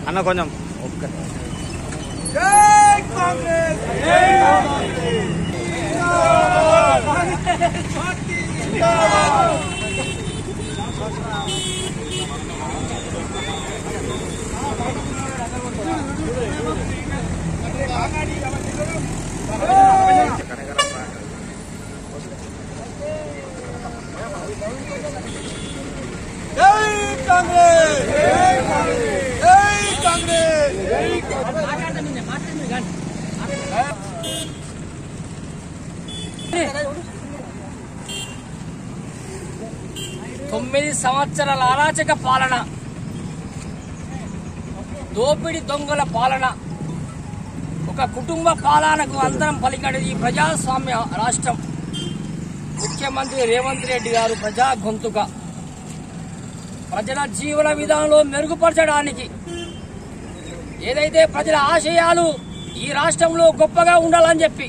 అన్న కొంచెం ఒక్క తొమ్మిది సంవత్సరాల అరాచక పాలన, దోపిడి దొంగల పాలన, ఒక కుటుంబ పాలనకు అంతరం పలికినది ఈ ప్రజాస్వామ్య రాష్ట్రం. ముఖ్యమంత్రి రేవంత్ రెడ్డి గారు ప్రజా గొంతుక, ప్రజల జీవన విధానంలో మెరుగుపరచడానికి ఏదైతే ప్రజల ఆశయాలు ఈ రాష్ట్రంలో గొప్పగా ఉండాలని చెప్పి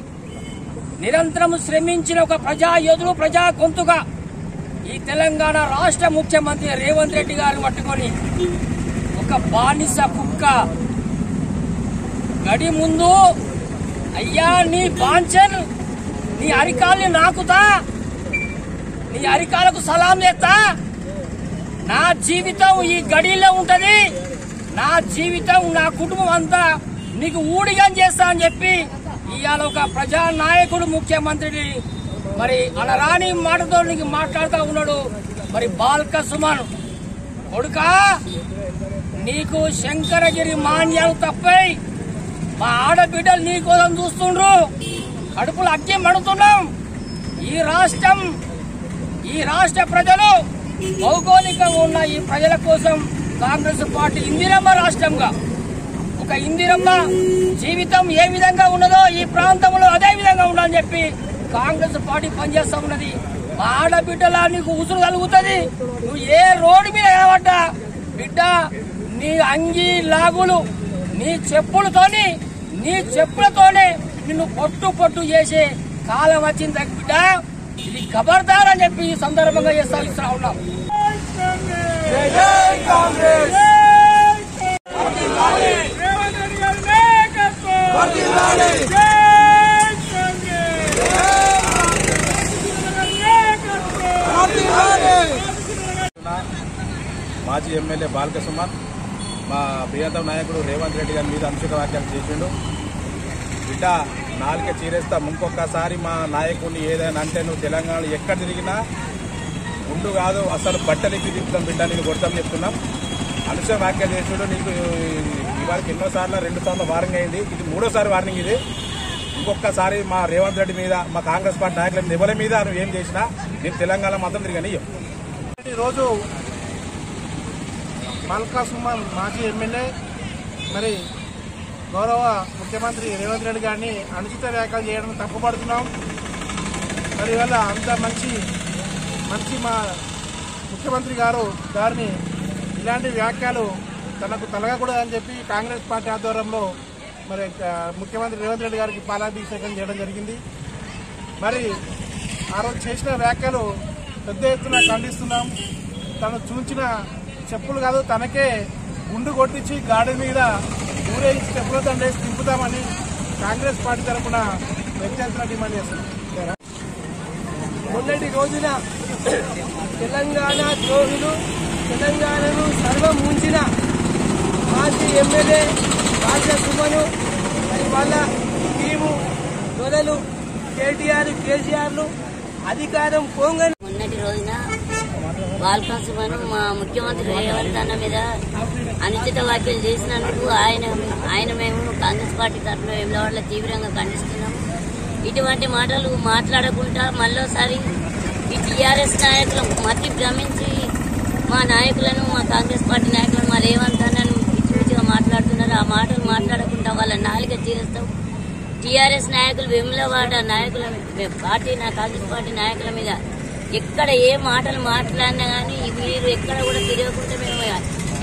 నిరంతరం శ్రమించిన ఒక ప్రజా యోధుడు, ప్రజా గొంతుక ఈ తెలంగాణ రాష్ట్ర ముఖ్యమంత్రి రేవంత్ రెడ్డి గారిని పట్టుకొని ఒక బానిస కుక్క గడి ముందు, అయ్యా నీ బాంచన్, నీ అరికాల్ని నాకుతా, నీ అరికాలకు సలాం చేస్తా, నా జీవితం ఈ గడిలో ఉంటది, నా జీవితం నా కుటుంబం అంతా నీకు ఊడిగం చేస్తా అని చెప్పి ఇవాళ ఒక ప్రజా నాయకుడు ముఖ్యమంత్రిని మరి అనరాని మాటతో నీకు మాట్లాడుతూ ఉన్నాడు. మరి బాల్క సుమన్ కొడుకా, నీకు శంకరగిరి మాన్యాలు తప్పై మా ఆడబిడ్డలు నీ కోసం చూస్తుండ్రు, కడుపులు అగ్గి మడుతున్నాం. ఈ రాష్ట్ర ప్రజలు భౌగోళికంగా ఉన్న ఈ ప్రజల కోసం కాంగ్రెస్ పార్టీ ఇందిరమ్మ రాష్ట్రంగా, ఒక ఇందిరమ్మ జీవితం ఏ విధంగా ఉన్నదో ఈ ప్రాంతంలో అదే విధంగా ఉండాలని చెప్పి కాంగ్రెస్ పార్టీ పనిచేస్తా ఉన్నది. మా ఆడబిడ్డలా నీకు ఉసురు కలుగుతుంది. నువ్వు ఏ రోడ్డు మీద నిలబడ్డా బిడ్డ, నీ అంగీ లాగులు, నీ చెప్పులతోనే నిన్ను పొట్టు చేసే కాలం వచ్చింది బిడ్డ. ఇది ఖబర్దార్ అని చెప్పి ఈ సందర్భంగా ఇస్తా ఉన్నాం. మాజీ ఎమ్మెల్యే బాల్క సుమన్ మా ప్రియతమ నాయకుడు రేవంత్ రెడ్డి గారి మీద అనుచిత వ్యాఖ్యలు చేసిండు. బిడ్డ నాలుక చీరేస్తా, ఇంకొకసారి మా నాయకుడిని ఏదైనా అంటే నువ్వు తెలంగాణలో ఎక్కడ తిరిగినా ఉండు కాదు, అసలు బట్టలెక్కి తిప్పుతాం బిడ్డ, నేను కొడతాం చెప్తున్నాం. అనుచిత వ్యాఖ్యలు చేసిండు. నీకు ఇవాళకి ఎన్నోసార్లు 2 సార్లు వార్నింగ్ అయింది, ఇది 3వ వార్నింగ్. ఇది ఇంకొకసారి మా రేవంత్ రెడ్డి మీద, మా కాంగ్రెస్ పార్టీ నాయకుల మీద, ఎవరి మీద నువ్వు ఏం చేసినా నేను తెలంగాణ మొత్తం తిరిగాని. ఈరోజు బాల్క సుమన్ మాజీ ఎమ్మెల్యే మరి గౌరవ ముఖ్యమంత్రి రేవంత్ రెడ్డి గారిని అనుచిత వ్యాఖ్యలు చేయడం తప్పుపడుతున్నాం. మరి ఇవాళ అంత మంచి మా ముఖ్యమంత్రి గారిని ఇలాంటి వ్యాఖ్యలు తనకు తలగకూడదని చెప్పి కాంగ్రెస్ పార్టీ ఆధ్వర్యంలో మరి ముఖ్యమంత్రి రేవంత్ రెడ్డి గారికి పాలాభిషేకం చేయడం జరిగింది. మరి ఆ రోజు చేసిన వ్యాఖ్యలు పెద్ద ఎత్తున ఖండిస్తున్నాం. తను చూంచిన చెప్పులు కాదు, తనకే గుండు కొట్టించి గాడి మీద ఊరేగించి చెప్పుల దండేసి తిప్పుతామని కాంగ్రెస్ పార్టీ తరఫున వ్యక్తిగతంగా డిమాండ్ చేస్తున్నాం. మొన్నటి రోజున తెలంగాణ ద్రోహులు, తెలంగాణను సర్వం ముంచిన మాజీ ఎమ్మెల్యే బాల్క సుమన్ మరి వాళ్ళ టీము దొరలు కేటీఆర్, కేసీఆర్లు అధికారం పోంగని మొన్నటి రోజున బాల్క సుమన్ మా ముఖ్యమంత్రి రేవంత్ అన్న మీద అనుచిత వ్యాఖ్యలు చేసినందుకు ఆయన మేము కాంగ్రెస్ పార్టీ తరఫున వేములవాడలో తీవ్రంగా ఖండిస్తున్నాము. ఇటువంటి మాటలు మాట్లాడకుండా మళ్ళోసారి ఈ టీఆర్ఎస్ నాయకులు మతి భ్రమించి మా నాయకులను, మా కాంగ్రెస్ పార్టీ నాయకులను, మా రేవంత్ అన్నను పిచ్చిగా మాట్లాడుతున్నారు. ఆ మాటలు మాట్లాడకుండా వాళ్ళ నాలుక చీరేస్తాం. టీఆర్ఎస్ నాయకులు, వేములవాడ నాయకుల కాంగ్రెస్ పార్టీ నాయకుల మీద ఎక్కడ ఏ మాటలు మాట్లాడినా కానీ మీరు ఎక్కడ కూడా తిరగకుండా మేము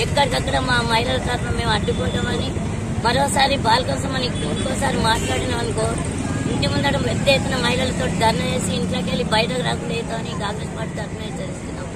ఎక్కడికక్కడ మా మహిళల తరఫున మేము అడ్డుకుంటామని మరోసారి బాల్క సుమన్ ఇంకోసారి మాట్లాడినామనుకో ఇంటి ముందట పెద్ద ఎత్తున మహిళలతో ధర్నా చేసి ఇంట్లోకి వెళ్ళి బయటకు రాకుండా అవుతామని కాంగ్రెస్ పార్టీ తరఫున హెచ్చరిస్తున్నాం.